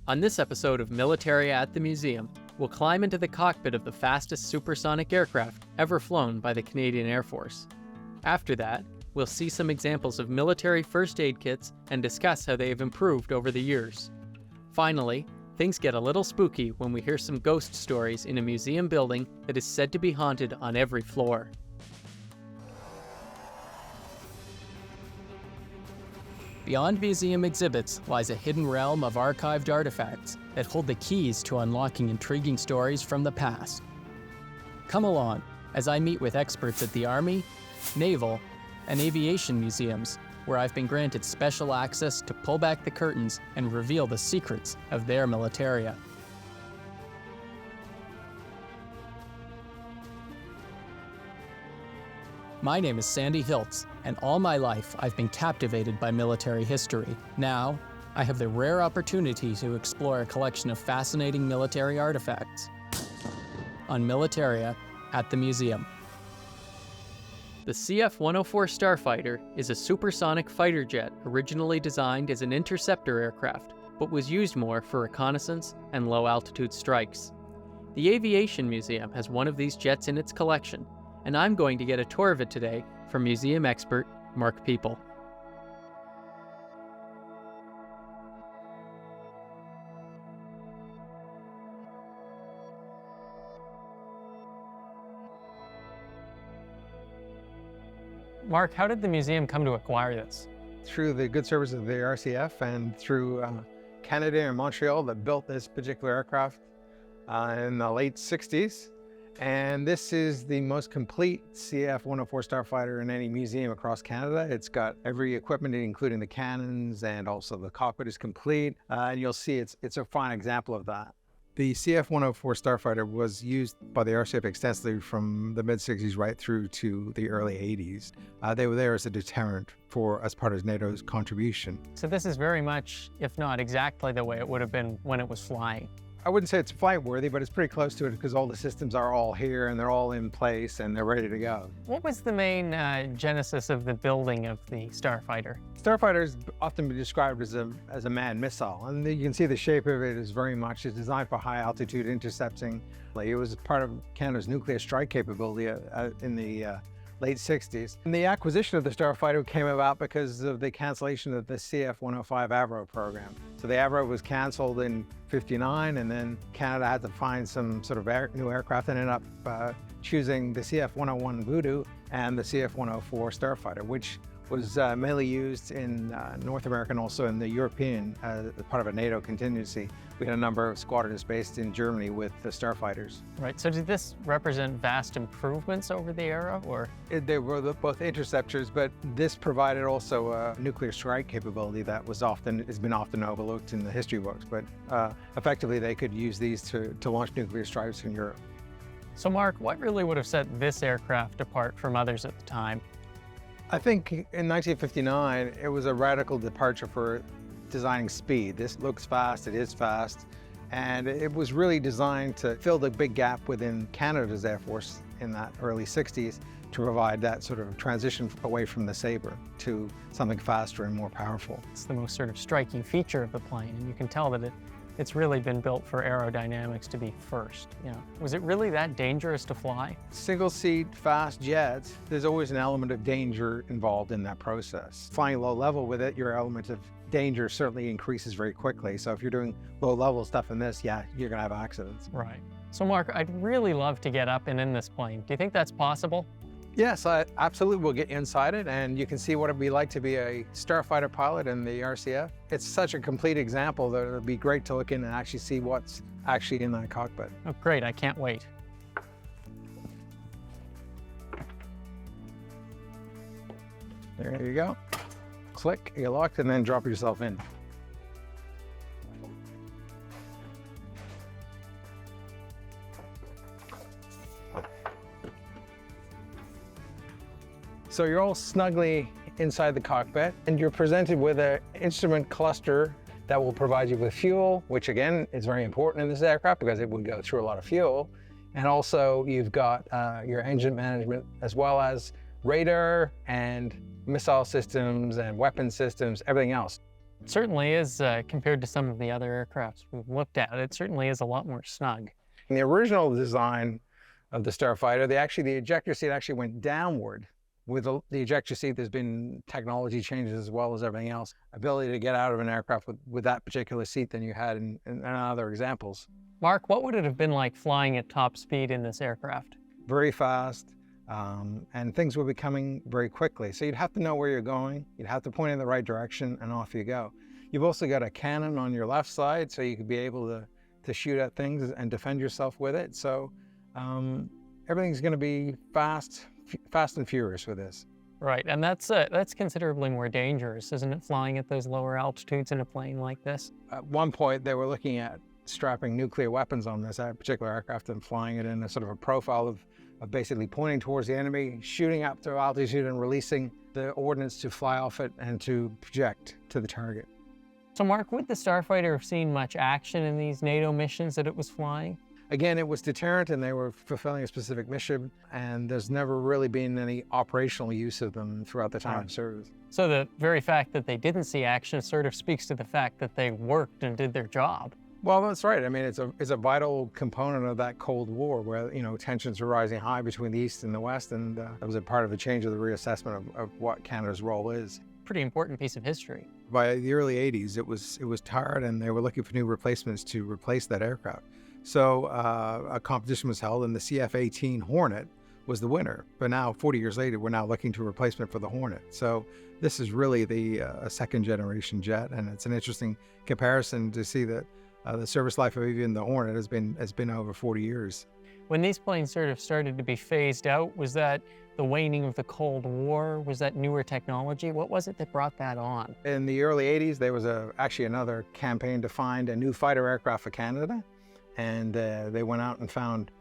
On this episode of Militaria at the Museum, we'll climb into the cockpit of the fastest supersonic aircraft ever flown by the Canadian Air Force. After that, we'll see some examples of military first aid kits and discuss how they have improved over the years. Finally, things get a little spooky when we hear some ghost stories in a museum building that is said to be haunted on every floor. Beyond museum exhibits lies a hidden realm of archived artifacts that hold the keys to unlocking intriguing stories from the past. Come along as I meet with experts at the Army, Naval, and Aviation museums, where I've been granted special access to pull back the curtains and reveal the secrets of their Militaria. My name is Sandy Hiltz, and all my life I've been captivated by military history. Now, I have the rare opportunity to explore a collection of fascinating military artifacts on Militaria at the museum. The CF-104 Starfighter is a supersonic fighter jet originally designed as an interceptor aircraft, but was used more for reconnaissance and low-altitude strikes. The Aviation Museum has one of these jets in its collection, and I'm going to get a tour of it today from museum expert Mark People. Mark, how did the museum come to acquire this? Through the good service of the RCF and through Canada and Montreal that built this particular aircraft in the late 60s. And this is the most complete CF-104 Starfighter in any museum across Canada. It's got every equipment, including the cannons, and also the cockpit is complete. And you'll see it's a fine example of that. The CF-104 Starfighter was used by the RCF extensively from the mid-60s right through to the early 80s. They were there as a deterrent as part of NATO's contribution. So this is very much, if not exactly the way it would have been when it was flying. I wouldn't say it's flight worthy, but it's pretty close to it because all the systems are all here and they're all in place and they're ready to go. What was the main genesis of the building of the Starfighter? Starfighter is often been described as a manned missile, and you can see the shape of it is very much designed for high altitude intercepting. It was part of Canada's nuclear strike capability in the late 60s. And the acquisition of the Starfighter came about because of the cancellation of the CF-105 Avro program. So the Avro was canceled in '59, and then Canada had to find some sort of new aircraft and ended up choosing the CF-101 Voodoo and the CF-104 Starfighter, which was mainly used in North America and also in the European as part of a NATO contingency. We had a number of squadrons based in Germany with the Starfighters. Right, so did this represent vast improvements over the era, or? They were both interceptors, but this provided also a nuclear strike capability that has been often overlooked in the history books, but effectively they could use these to launch nuclear strikes in Europe. So Mark, what really would have set this aircraft apart from others at the time? I think in 1959, it was a radical departure for designing speed. This looks fast, it is fast, and it was really designed to fill the big gap within Canada's Air Force in that early 60s to provide that sort of transition away from the Sabre to something faster and more powerful. It's the most sort of striking feature of the plane, and you can tell that it's really been built for aerodynamics to be first. You know, was it really that dangerous to fly? Single seat, fast jets, there's always an element of danger involved in that process. Flying low level with it, your element of danger certainly increases very quickly. So if you're doing low level stuff in this, yeah, you're gonna have accidents. Right. So Mark, I'd really love to get up and in this plane. Do you think that's possible? Yes, I absolutely will get you inside it, and you can see what it'd be like to be a Starfighter pilot in the RCF. It's such a complete example that it'd be great to look in and actually see what's actually in that cockpit. Oh, great, I can't wait. There you go. Click, you're locked, and then drop yourself in. So you're all snugly inside the cockpit, and you're presented with an instrument cluster that will provide you with fuel, which again is very important in this aircraft because it would go through a lot of fuel. And also you've got your engine management as well as radar and missile systems and weapon systems, everything else. It certainly is, compared to some of the other aircrafts we've looked at, it certainly is a lot more snug. In the original design of the Starfighter, the ejector seat actually went downward. With the ejector seat, there's been technology changes as well as everything else. Ability to get out of an aircraft with that particular seat than you had in other examples. Mark, what would it have been like flying at top speed in this aircraft? Very fast, and things were becoming very quickly. So you'd have to know where you're going, you'd have to point in the right direction, and off you go. You've also got a cannon on your left side, so you could be able to shoot at things and defend yourself with it. So everything's going to be fast and furious with this. Right, and that's considerably more dangerous, isn't it, flying at those lower altitudes in a plane like this? At one point, they were looking at strapping nuclear weapons on this particular aircraft and flying it in a sort of a profile of basically pointing towards the enemy, shooting up to altitude and releasing the ordnance to fly off it and to project to the target. So Mark, would the Starfighter have seen much action in these NATO missions that it was flying? Again, it was deterrent and they were fulfilling a specific mission, and there's never really been any operational use of them throughout the time of service. So the very fact that they didn't see action sort of speaks to the fact that they worked and did their job. Well, that's right. I mean, it's a vital component of that Cold War where, tensions were rising high between the East and the West, and that was a part of a change of the reassessment of what Canada's role is. Pretty important piece of history. By the early 80s, it was tired and they were looking for new replacements to replace that aircraft. So a competition was held and the CF-18 Hornet was the winner. But now, 40 years later, we're now looking to replacement for the Hornet. So this is really a second generation jet, and it's an interesting comparison to see that the service life of even the Hornet has been over 40 years. When these planes sort of started to be phased out, was that the waning of the Cold War? Was that newer technology? What was it that brought that on? In the early 80s, there was actually another campaign to find a new fighter aircraft for Canada. And they went out and found,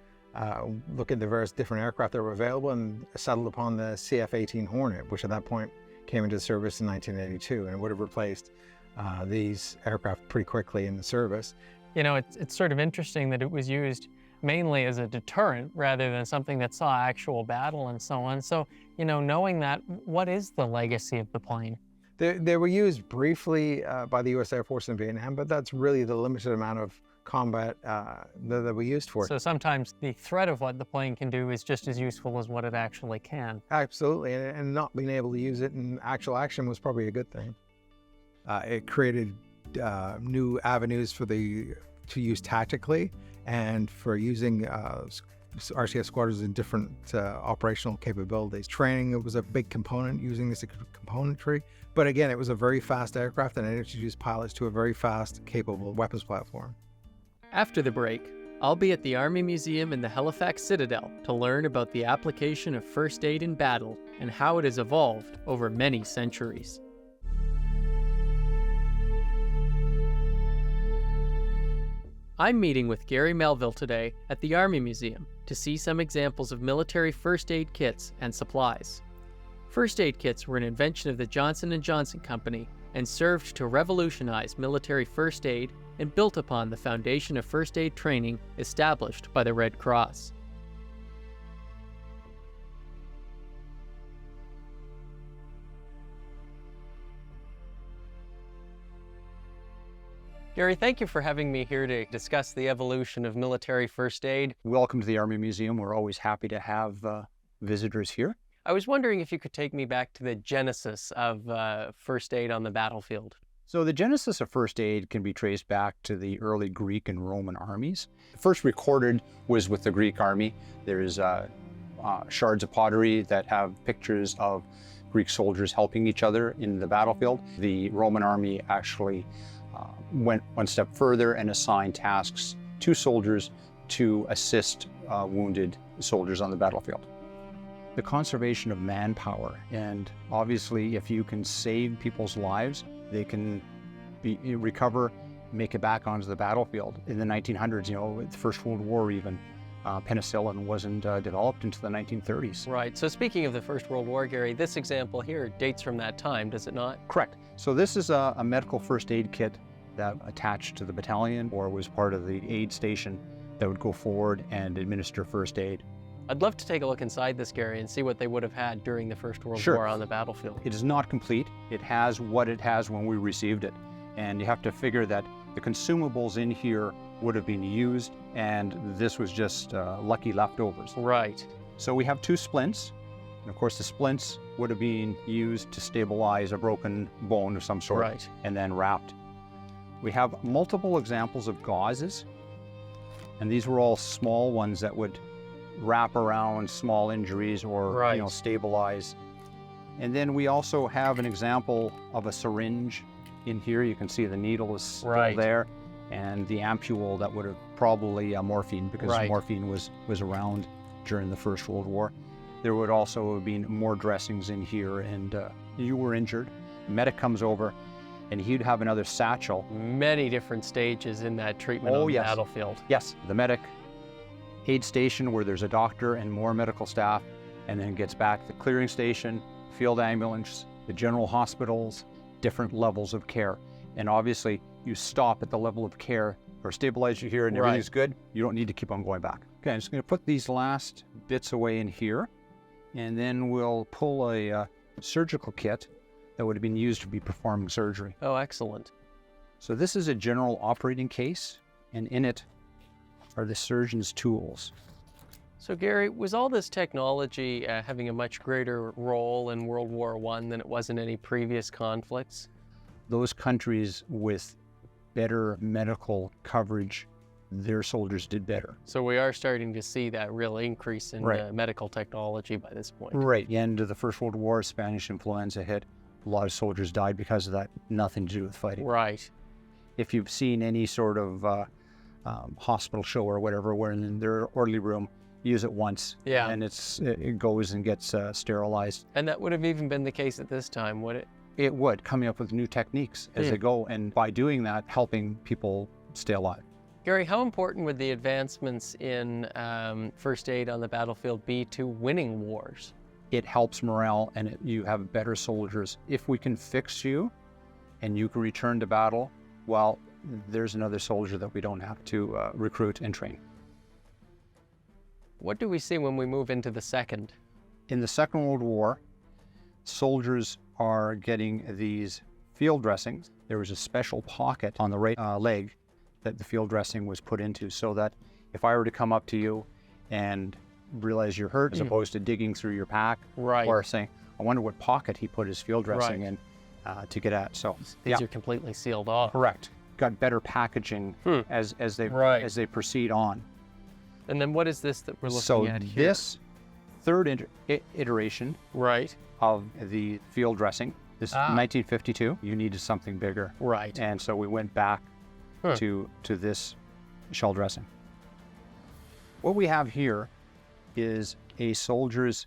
looked at the various different aircraft that were available and settled upon the CF-18 Hornet, which at that point came into service in 1982, and it would have replaced these aircraft pretty quickly in the service. It's sort of interesting that it was used mainly as a deterrent rather than something that saw actual battle and so on. So, knowing that, what is the legacy of the plane? They were used briefly by the U.S. Air Force in Vietnam, but that's really the limited amount of combat that we used for it. So sometimes the threat of what the plane can do is just as useful as what it actually can. Absolutely, and not being able to use it in actual action was probably a good thing. It created new avenues to use tactically and for using RCS squadrons in different operational capabilities. Training was a big component, using this componentry. But again, it was a very fast aircraft and it introduced pilots to a very fast, capable weapons platform. After the break, I'll be at the Army Museum in the Halifax Citadel to learn about the application of first aid in battle and how it has evolved over many centuries. I'm meeting with Gary Melville today at the Army Museum to see some examples of military first aid kits and supplies. First aid kits were an invention of the Johnson & Johnson Company and served to revolutionize military first aid and built upon the foundation of first aid training established by the Red Cross. Gary, thank you for having me here to discuss the evolution of military first aid. Welcome to the Army Museum. We're always happy to have visitors here. I was wondering if you could take me back to the genesis of first aid on the battlefield. So the genesis of first aid can be traced back to the early Greek and Roman armies. First recorded was with the Greek army. There's shards of pottery that have pictures of Greek soldiers helping each other in the battlefield. The Roman army actually went one step further and assigned tasks to soldiers to assist wounded soldiers on the battlefield. The conservation of manpower, and obviously if you can save people's lives, they can recover, make it back onto the battlefield. In the 1900s, the First World War even, penicillin wasn't developed until the 1930s. Right, so speaking of the First World War, Gary, this example here dates from that time, does it not? Correct. So this is a medical first aid kit that attached to the battalion or was part of the aid station that would go forward and administer first aid. I'd love to take a look inside this, Gary, and see what they would have had during the First World Sure. War on the battlefield. It is not complete. It has what it has when we received it. And you have to figure that the consumables in here would have been used, and this was just lucky leftovers. Right. So we have 2 splints, and of course the splints would have been used to stabilize a broken bone of some sort, Right. and then wrapped. We have multiple examples of gauzes, and these were all small ones that would wrap around small injuries or Right. stabilize. And then we also have an example of a syringe in here. You can see the needle is still Right. there, and the ampule that would have probably morphine, because Right. morphine was around during the First World War. There would also have been more dressings in here, and you were injured. The medic comes over, and he'd have another satchel. Many different stages in that treatment Oh, on the yes. battlefield. Yes, the medic aid station where there's a doctor and more medical staff, and then gets back to the clearing station, field ambulance, the general hospitals, different levels of care. And obviously, you stop at the level of care or stabilize you here and Right. everything's good. You don't need to keep on going back. Okay, I'm just going to put these last bits away in here, and then we'll pull a surgical kit that would have been used to be performing surgery. Oh, excellent. So this is a general operating case, and in it are the surgeon's tools. So Gary, was all this technology having a much greater role in World War I than it was in any previous conflicts? Those countries with better medical coverage, their soldiers did better. So we are starting to see that real increase in Right. medical technology by this point. Right. The end of the First World War, Spanish influenza hit. A lot of soldiers died because of that. Nothing to do with fighting. Right. If you've seen any sort of hospital show or whatever, where in their orderly room, use it once, Yeah. and it goes and gets sterilized. And that would have even been the case at this time, would it? It would, coming up with new techniques as Yeah. they go, and by doing that, helping people stay alive. Gary, how important would the advancements in first aid on the battlefield be to winning wars? It helps morale, and you have better soldiers. If we can fix you and you can return to battle, well, there's another soldier that we don't have to recruit and train. What do we see when we move into the second? In the Second World War, soldiers are getting these field dressings. There was a special pocket on the right leg that the field dressing was put into, so that if I were to come up to you and realize you're hurt, as opposed to digging through your pack, Right. or saying, I wonder what pocket he put his field dressing Right. in to get at. So These are completely sealed off. correct. Got better packaging as they Right. as they proceed on. And then what is this that we're looking So at here? this third iteration Right. of the field dressing, this 1952, you needed something bigger. Right. And so we went back Huh. to this shell dressing. What we have here is a soldier's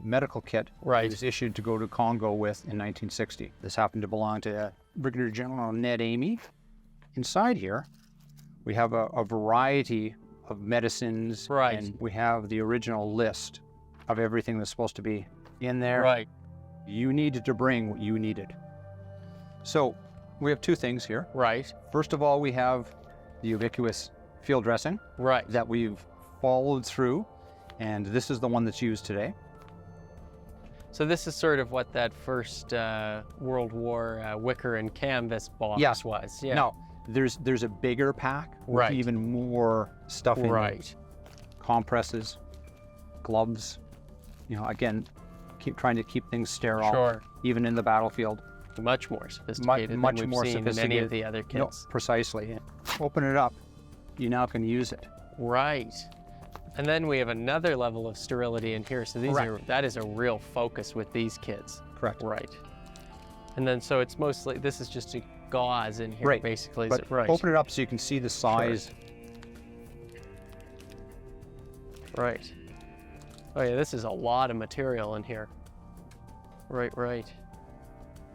medical kit. Right. It was issued to go to Congo with in 1960. This happened to belong to Brigadier General Ned Amy. Inside here, we have a variety of medicines. Right. And we have the original list of everything that's supposed to be in there. Right. You needed to bring what you needed. So we have 2 things here. Right. First of all, we have the ubiquitous field dressing Right. that we've followed through, and this is the one that's used today. So this is sort of what that first World War wicker and canvas box Yes. was. Yeah. Now, there's a bigger pack with Right. even more stuff in Right. it. Compresses, gloves, again, trying to keep things sterile, Sure. even in the battlefield. Much more sophisticated much than we've more seen in any of sophisticated. the other No, kits. precisely. Open it up, you now can use it. Right. And then we have another level of sterility in here. So that is a real focus with these kits. Correct. Right. And then so it's mostly, this is just a gauze in here, Right. basically. Is But it right? open it up so you can see the size. Right. Oh yeah, this is a lot of material in here. Right, right.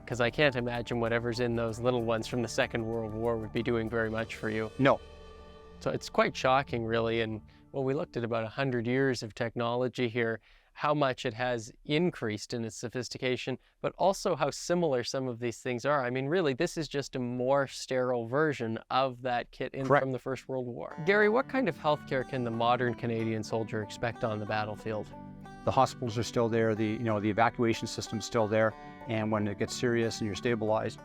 Because I can't imagine whatever's in those little ones from the Second World War would be doing very much for you. No. So it's quite shocking, really. And well, we looked at about 100 years of technology here, how much it has increased in its sophistication, but also how similar some of these things are. I mean, really, this is just a more sterile version of that kit from the First World War. Gary, what kind of healthcare can the modern Canadian soldier expect on the battlefield? The hospitals are still there, the evacuation system's still there, and when it gets serious and you're stabilized,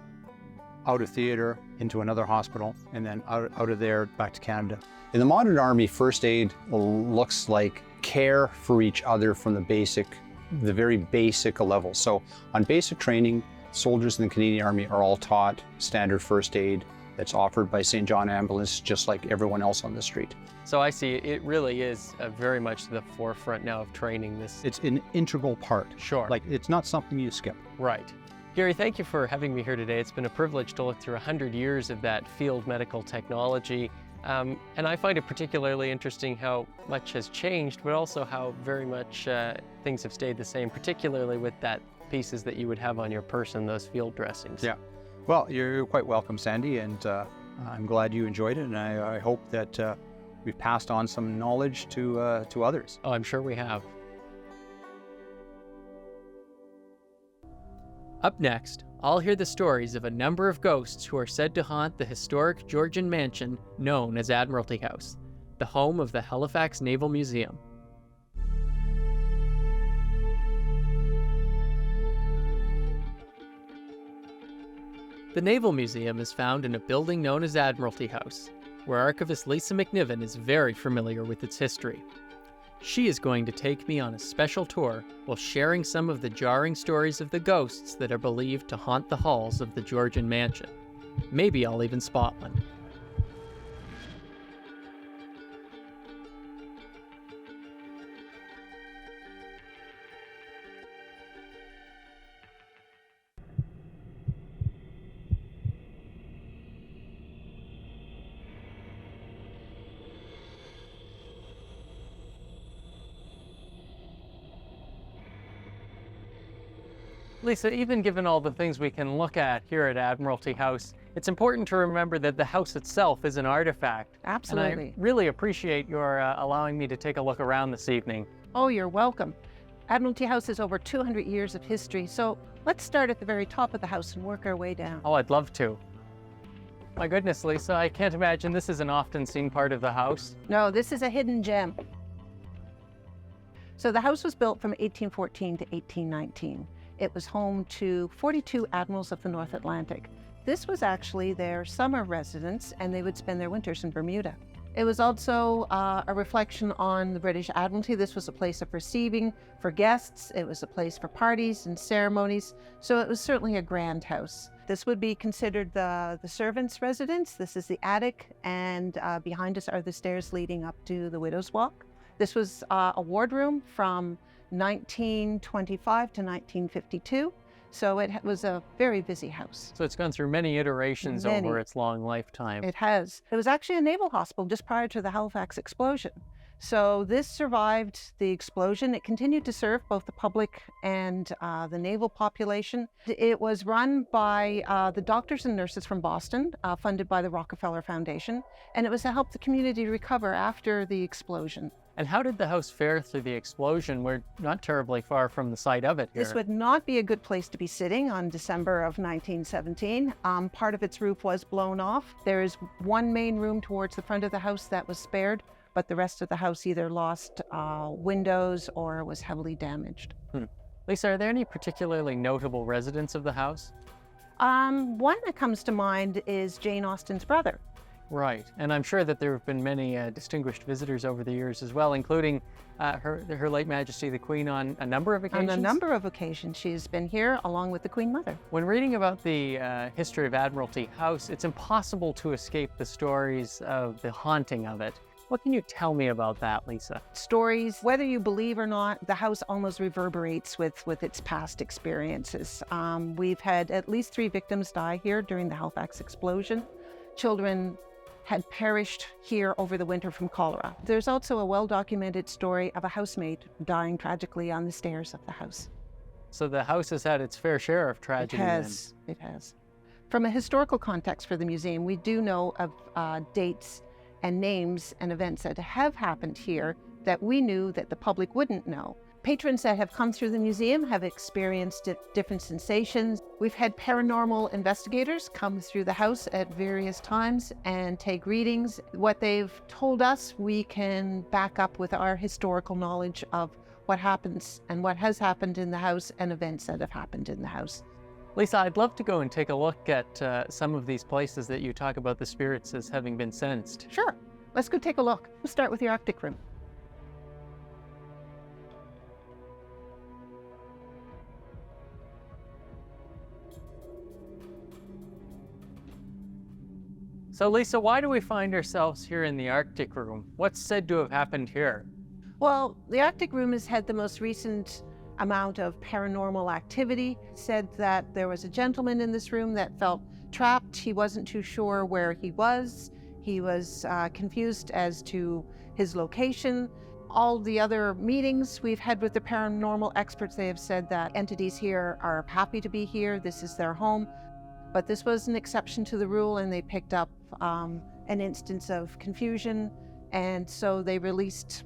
out of theater, into another hospital, and then out of there back to Canada. In the modern Army, first aid looks like care for each other from the very basic level. So on basic training, soldiers in the Canadian Army are all taught standard first aid that's offered by St. John Ambulance, just like everyone else on the street. So I see it really is very much to the forefront now of training this. It's an integral part. Sure. Like, it's not something you skip. Right. Gary, thank you for having me here today. It's been a privilege to look through 100 years of that field medical technology. And I find it particularly interesting how much has changed, but also how very much things have stayed the same, particularly with that pieces that you would have on your person, those field dressings. Yeah. Well, you're quite welcome, Sandy, and I'm glad you enjoyed it, and I hope that we've passed on some knowledge to others. Oh, I'm sure we have. Up next, I'll hear the stories of a number of ghosts who are said to haunt the historic Georgian mansion known as Admiralty House, the home of the Halifax Naval Museum. The Naval Museum is found in a building known as Admiralty House, where archivist Lisa McNiven is very familiar with its history. She is going to take me on a special tour while sharing some of the jarring stories of the ghosts that are believed to haunt the halls of the Georgian mansion. Maybe I'll even spot one. Lisa, even given all the things we can look at here at Admiralty House, it's important to remember that the house itself is an artifact. Absolutely. And I really appreciate your allowing me to take a look around this evening. Oh, you're welcome. Admiralty House has over 200 years of history, so let's start at the very top of the house and work our way down. Oh, I'd love to. My goodness, Lisa, I can't imagine this is an often seen part of the house. No, this is a hidden gem. So the house was built from 1814 to 1819. It was home to 42 admirals of the North Atlantic. This was actually their summer residence, and they would spend their winters in Bermuda. It was also a reflection on the British Admiralty. This was a place of receiving for guests. It was a place for parties and ceremonies. So it was certainly a grand house. This would be considered the servants' residence. This is the attic, and behind us are the stairs leading up to the Widow's Walk. This was a wardroom from 1925 to 1952. So it was a very busy house. So it's gone through many iterations over its long lifetime. It has. It was actually a naval hospital just prior to the Halifax explosion. So this survived the explosion. It continued to serve both the public and the naval population. It was run by the doctors and nurses from Boston, funded by the Rockefeller Foundation, and it was to help the community recover after the explosion. And how did the house fare through the explosion? We're not terribly far from the site of it here. This would not be a good place to be sitting on December of 1917. Part of its roof was blown off. There is one main room towards the front of the house that was spared, but the rest of the house either lost windows or was heavily damaged. Lisa, are there any particularly notable residents of the house? One that comes to mind is Jane Austen's brother. Right, and I'm sure that there have been many distinguished visitors over the years as well, including her late Majesty the Queen on a number of occasions. On a number of occasions she's been here, along with the Queen Mother. When reading about the history of Admiralty House, it's impossible to escape the stories of the haunting of it. What can you tell me about that, Lisa? Stories, whether you believe or not, the house almost reverberates with its past experiences. We've had at least 3 victims die here during the Halifax explosion. Children had perished here over the winter from cholera. There's also a well-documented story of a housemaid dying tragically on the stairs of the house. So the house has had its fair share of tragedy. It has. From a historical context for the museum, we do know of dates and names and events that have happened here that we knew that the public wouldn't know. Patrons that have come through the museum have experienced different sensations. We've had paranormal investigators come through the house at various times and take readings. What they've told us, we can back up with our historical knowledge of what happens and what has happened in the house and events that have happened in the house. Lisa, I'd love to go and take a look at some of these places that you talk about the spirits as having been sensed. Sure, let's go take a look. We'll start with the Arctic room. So Lisa, why do we find ourselves here in the Arctic room? What's said to have happened here? Well, the Arctic room has had the most recent amount of paranormal activity. Said that there was a gentleman in this room that felt trapped. He wasn't too sure where he was. He was confused as to his location. All the other meetings we've had with the paranormal experts, they have said that entities here are happy to be here. This is their home. But this was an exception to the rule, and they picked up an instance of confusion, and so they released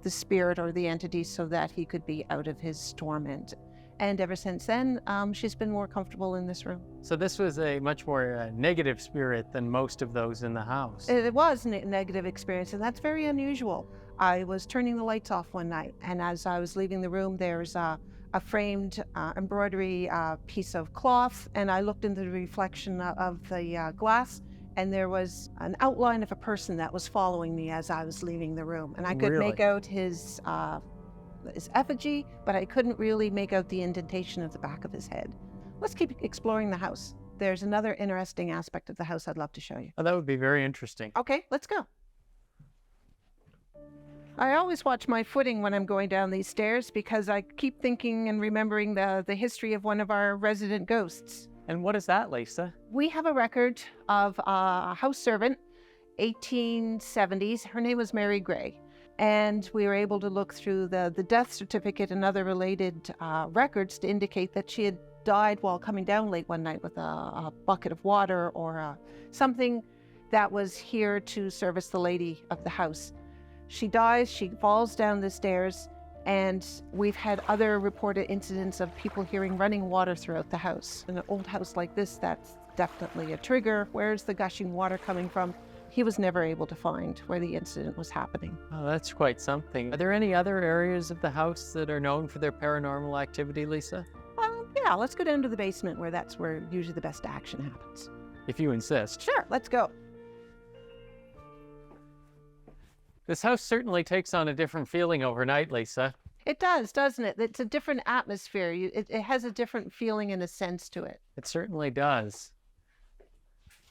the spirit or the entity so that he could be out of his torment. And ever since then, she's been more comfortable in this room. So this was a much more negative spirit than most of those in the house. It was a negative experience, and that's very unusual. I was turning the lights off one night, and as I was leaving the room, there's a framed embroidery piece of cloth, and I looked into the reflection of the glass, and there was an outline of a person that was following me as I was leaving the room. And I could make out his effigy, but I couldn't really make out the indentation of the back of his head. Let's keep exploring the house. There's another interesting aspect of the house I'd love to show you. Oh, that would be very interesting. Okay, let's go. I always watch my footing when I'm going down these stairs because I keep thinking and remembering the history of one of our resident ghosts. And what is that, Lisa? We have a record of a house servant, 1870s. Her name was Mary Gray. And we were able to look through the death certificate and other related records to indicate that she had died while coming down late one night with a bucket of water or something that was here to service the lady of the house. She dies, she falls down the stairs, and we've had other reported incidents of people hearing running water throughout the house. In an old house like this, that's definitely a trigger. Where's the gushing water coming from? He was never able to find where the incident was happening. Oh, that's quite something. Are there any other areas of the house that are known for their paranormal activity, Lisa? Yeah, let's go down to the basement that's where usually the best action happens. If you insist. Sure, let's go. This house certainly takes on a different feeling overnight, Lisa. It does, doesn't it? It's a different atmosphere. It has a different feeling and a sense to it. It certainly does.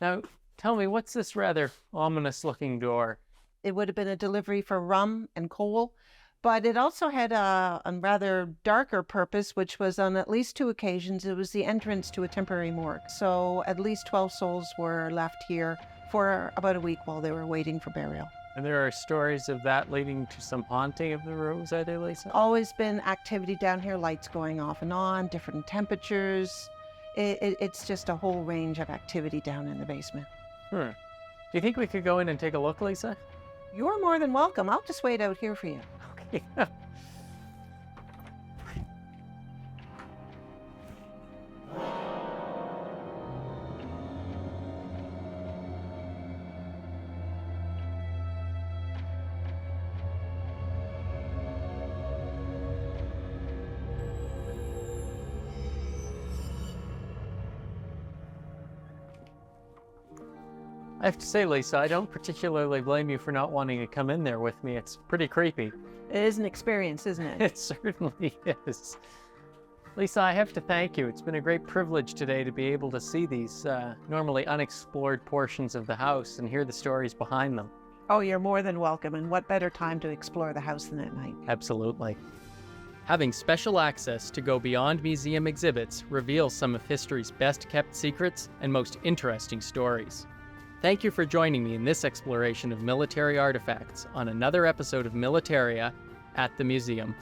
Now, tell me, what's this rather ominous-looking door? It would have been a delivery for rum and coal, but it also had a rather darker purpose, which was on at least 2 occasions. It was the entrance to a temporary morgue. So at least 12 souls were left here for about a week while they were waiting for burial. And there are stories of that leading to some haunting of the rooms, are there, Lisa? Always been activity down here, lights going off and on, different temperatures. It's just a whole range of activity down in the basement. Do you think we could go in and take a look, Lisa? You're more than welcome. I'll just wait out here for you. Okay. I have to say, Lisa, I don't particularly blame you for not wanting to come in there with me. It's pretty creepy. It is an experience, isn't it? It certainly is. Lisa, I have to thank you. It's been a great privilege today to be able to see these normally unexplored portions of the house and hear the stories behind them. Oh, you're more than welcome. And what better time to explore the house than at night? Absolutely. Having special access to go beyond museum exhibits reveals some of history's best kept secrets and most interesting stories. Thank you for joining me in this exploration of military artifacts on another episode of Militaria at the museum.